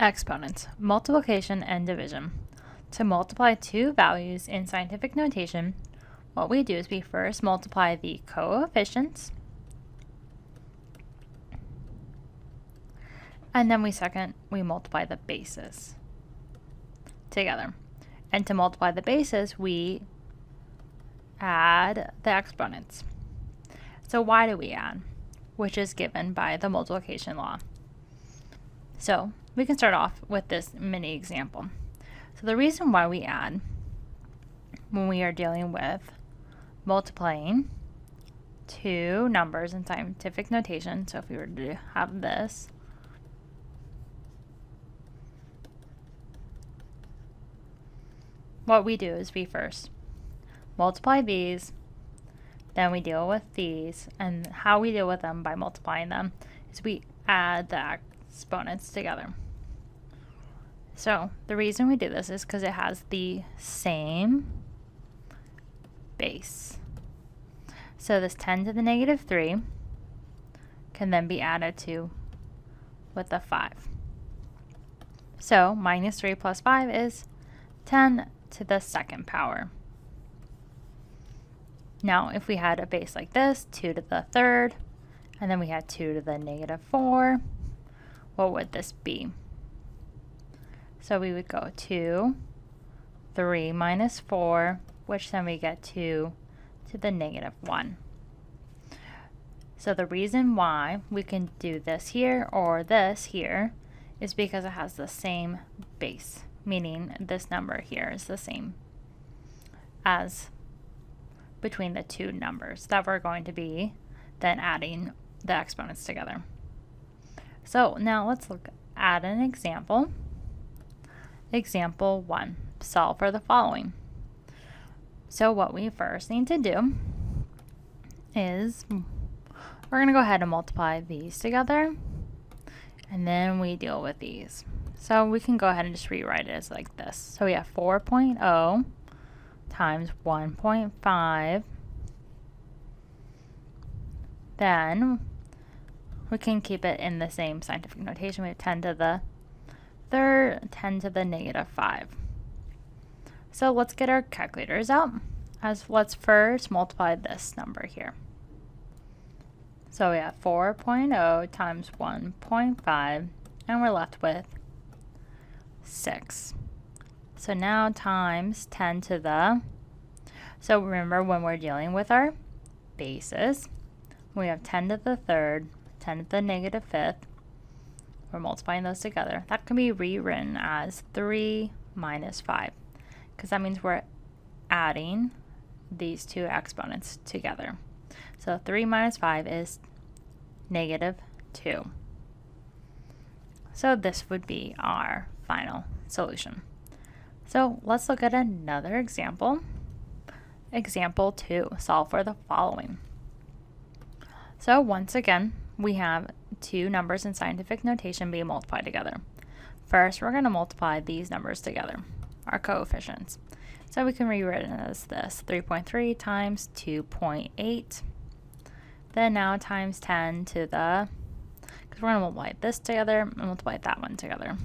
Exponents, multiplication and division. To multiply two values in scientific notation, what we do is we first multiply the coefficients, and then we multiply the bases together. And to multiply the bases, we add the exponents. So why do we add? Which is given by the multiplication law. So we can start off with this mini example. So the reason why we add when we are dealing with multiplying two numbers in scientific notation, so if we were to have this, what we do is we first multiply these, then we deal with these, and how we deal with them by multiplying them is we add the exponents together. So the reason we do this is because it has the same base. So this 10 to the negative 3 can then be added to with the 5. So minus 3 plus 5 is 10 to the second power. Now if we had a base like this, 2 to the third, and then we had 2 to the negative 4, what would this be? So we would go 2, 3 minus 4, which then we get 2 to the negative 1. So the reason why we can do this here or this here is because it has the same base, meaning this number here is the same as between the two numbers that we're going to be then adding the exponents together. So now let's look at an example. Example 1, solve for the following. So what we first need to do is we're going to go ahead and multiply these together, and then we deal with these. So we can go ahead and just rewrite it as like this. So we have 4.0 times 1.5. Then we can keep it in the same scientific notation. We have 10 to the third, 10 to the negative 5. So let's get our calculators out. Let's first multiply this number here. So we have 4.0 times 1.5, and we're left with 6. So now times 10 to the, so remember when we're dealing with our bases, we have 10 to the third, 10 to the negative 5th, we're multiplying those together. That can be rewritten as 3 minus 5, because that means we're adding these two exponents together. So 3 minus 5 is negative 2. So this would be our final solution. So let's look at another example. Example 2, solve for the following. So once again, we have two numbers in scientific notation being multiplied together. First, we're going to multiply these numbers together, our coefficients. So we can rewrite it as this, 3.3 times 2.8. Then now times 10 to the, because we're going to multiply this together and multiply that one together.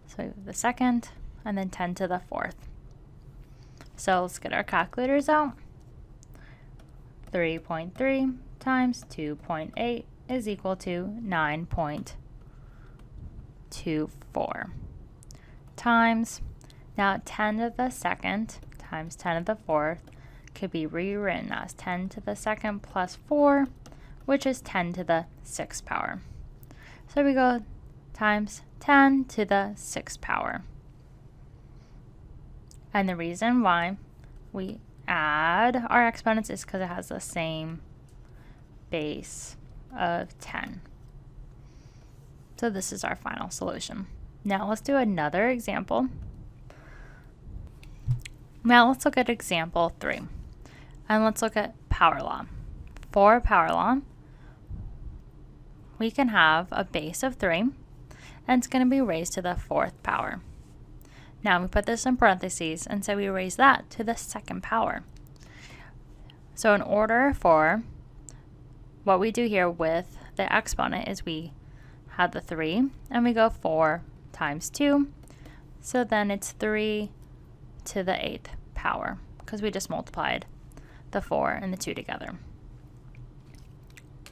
So the second, and then 10 to the fourth. So let's get our calculators out. 3.3 times 2.8 is equal to 9.24 times, now 10 to the second times 10 to the fourth could be rewritten as 10 to the second plus 4, which is 10 to the 6th power. So we go times 10 to the 6th power. And the reason why we add our exponents is because it has the same base of 10. So this is our final solution. Now let's do another example. Now let's look at example 3. And let's look at power law. For power law, we can have a base of 3, and it's going to be raised to the 4th power. Now we put this in parentheses and say we raise that to the 2nd power. So in order for what we do here with the exponent is we have the 3 and we go 4 times 2. So then it's 3 to the 8th power, because we just multiplied the 4 and the 2 together.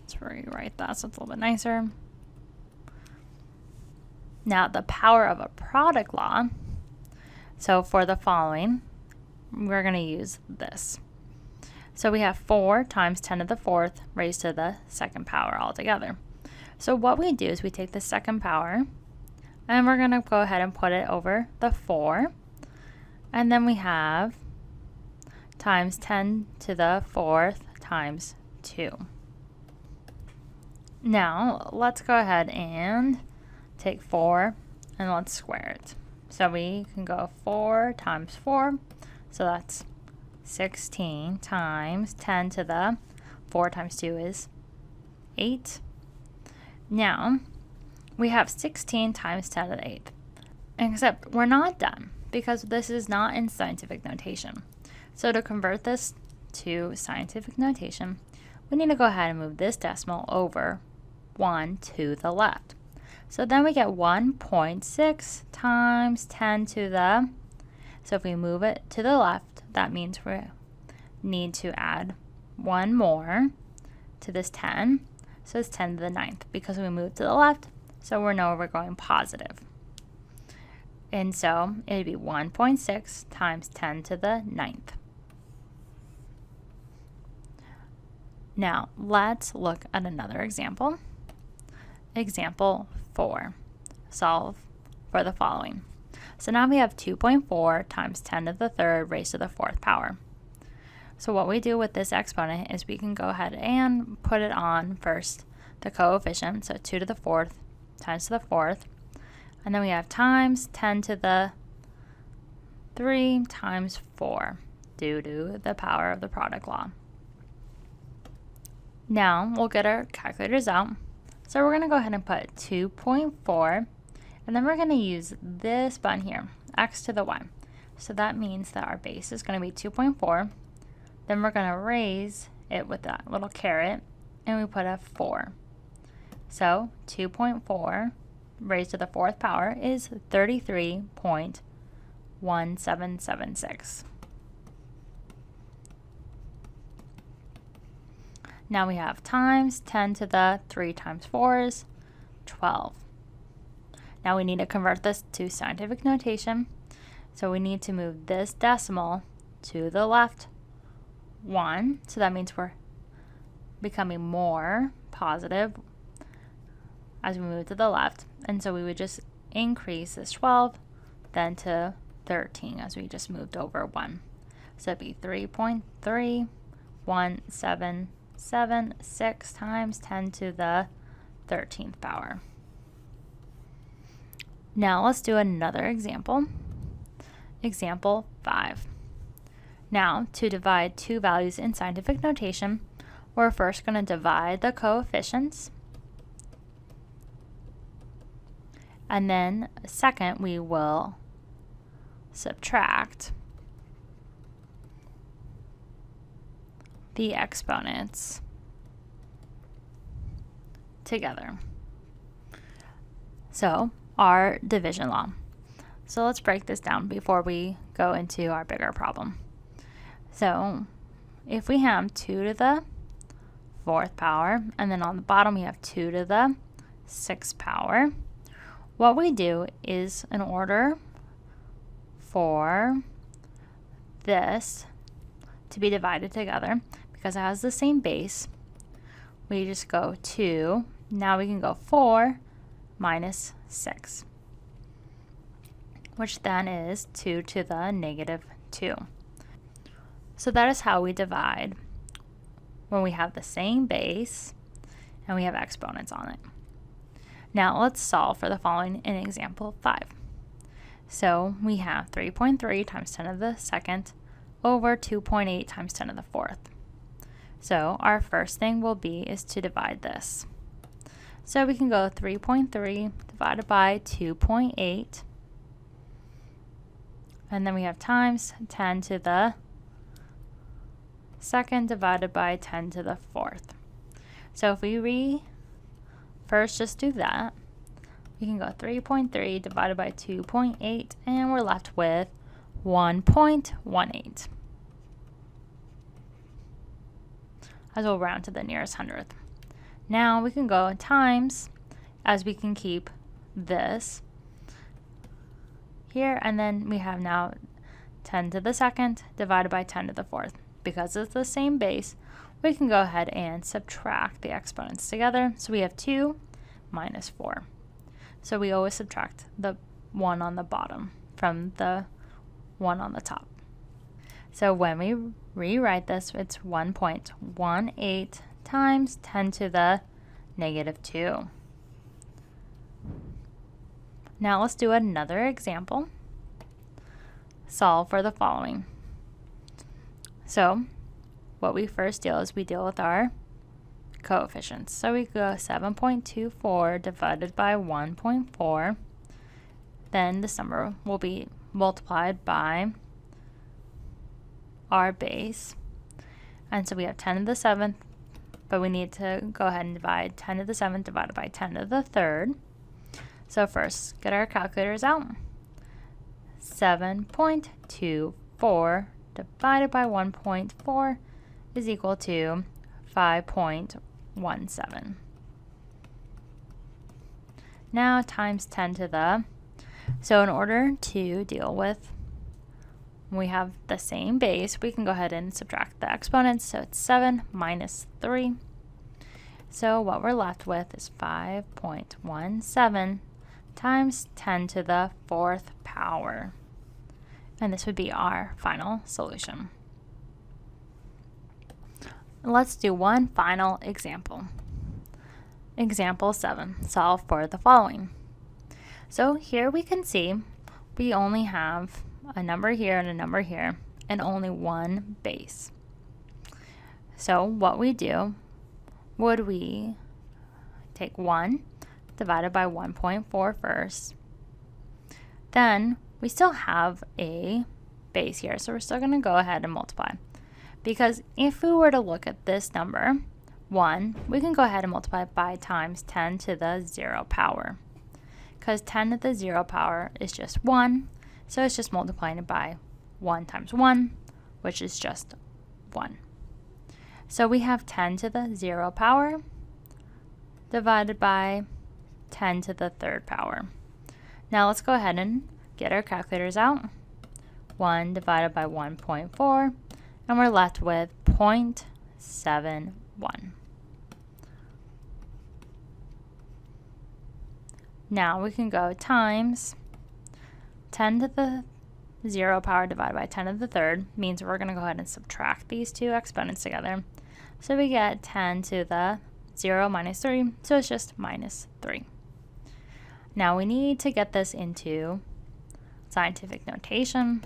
Let's rewrite that so it's a little bit nicer. Now the power of a product law. So for the following, we're going to use this. So we have 4 times 10 to the 4th raised to the 2nd power altogether. So what we do is we take the 2nd power and we're going to go ahead and put it over the 4. And then we have times 10 to the 4th times 2. Now let's go ahead and take 4 and let's square it. So we can go 4 times 4, so that's 16 times 10 to the 4 times 2 is 8. Now we have 16 times 10 to the 8th, except we're not done because this is not in scientific notation. So to convert this to scientific notation, we need to go ahead and move this decimal over 1 to the left. So then we get 1.6 times 10 to the, so if we move it to the left, that means we need to add 1 more to this 10. So it's 10 to the 9th because we moved to the left, so we know we're going positive. And so it'd be 1.6 times 10 to the 9th. Now let's look at another example. Example 4. Solve for the following. So now we have 2.4 times 10 to the 3rd raised to the 4th power. So what we do with this exponent is we can go ahead and put it on first the coefficient, so 2 to the 4th times to the 4th, and then we have times 10 to the 3 times 4 due to the power of the product law. Now we'll get our calculators out. So we're going to go ahead and put 2.4, and then we're going to use this button here, x to the y. So that means that our base is going to be 2.4. Then we're going to raise it with that little caret, and we put a 4. So 2.4 raised to the 4th power is 33.1776. Now we have times 10 to the 3 times 4 is 12. Now we need to convert this to scientific notation. So we need to move this decimal to the left 1. So that means we're becoming more positive as we move to the left. And so we would just increase this 12 then to 13 as we just moved over 1. So it'd be 3.3177 6 times 10 to the 13th power. Now let's do another example. Example 5. Now to divide two values in scientific notation, we're first going to divide the coefficients. And then second, we will subtract the exponents together. So our division law. So let's break this down before we go into our bigger problem. So if we have 2 to the 4th power, and then on the bottom we have 2 to the 6th power, what we do is, in order for this to be divided together, because it has the same base, we just go 2. Now we can go 4 minus 6, which then is 2 to the negative 2. So that is how we divide when we have the same base and we have exponents on it. Now let's solve for the following in example 5. So we have 3.3 times 10 to the 2nd over 2.8 times 10 to the 4th. So our first thing will be is to divide this. So we can go 3.3 divided by 2.8, and then we have times 10 to the 2nd divided by 10 to the 4th. So if we first just do that, we we can go 3.3 divided by 2.8, and we're left with 1.18. As we'll round to the nearest hundredth. Now we can go times, as we can keep this here, and then we have now 10 to the second divided by 10 to the fourth. Because it's the same base, we can go ahead and subtract the exponents together. So we have 2 minus 4. So we always subtract the 1 on the bottom from the 1 on the top. So when we rewrite this, it's 1.18 times 10 to the negative 2. Now let's do another example. Solve for the following. So what we first do is we deal with our coefficients. So we go 7.24 divided by 1.4. Then this number will be multiplied by our base. And so we have 10 to the 7th, but we need to go ahead and divide 10 to the 7th divided by 10 to the 3rd. So first, get our calculators out. 7.24 divided by 1.4 is equal to 5.17. Now times 10 to the, so in order to deal with, we have the same base, we can go ahead and subtract the exponents. So it's 7 minus 3. So what we're left with is 5.17 times 10 to the 4th power. And this would be our final solution. Let's do one final example. Example 7, solve for the following. So here we can see we only have a number here and a number here, and only one base. So what we do, would we take 1 divided by 1.4 first. Then we still have a base here, so we're still going to go ahead and multiply. Because if we were to look at this number, 1, we can go ahead and multiply by times 10 to the 0 power. Because 10 to the 0 power is just 1, so it's just multiplying it by 1 times 1, which is just 1. So we have 10 to the 0 power divided by 10 to the 3rd power. Now let's go ahead and get our calculators out. 1 divided by 1.4, and we're left with 0.71. Now we can go times 10 to the 0 power divided by 10 to the 3rd, means we're going to go ahead and subtract these two exponents together. So we get 10 to the 0 minus 3, so it's just minus 3. Now we need to get this into scientific notation.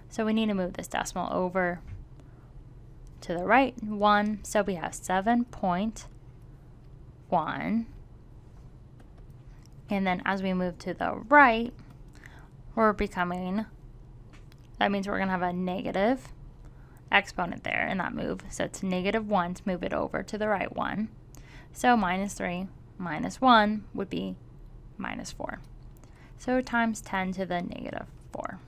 So we need to move this decimal over to the right 1. So we have 7.1. And then as we move to the right, that means we're going to have a negative exponent there in that move. So it's negative 1 to move it over to the right 1. So minus 3 minus 1 would be minus 4. So times 10 to the negative 4.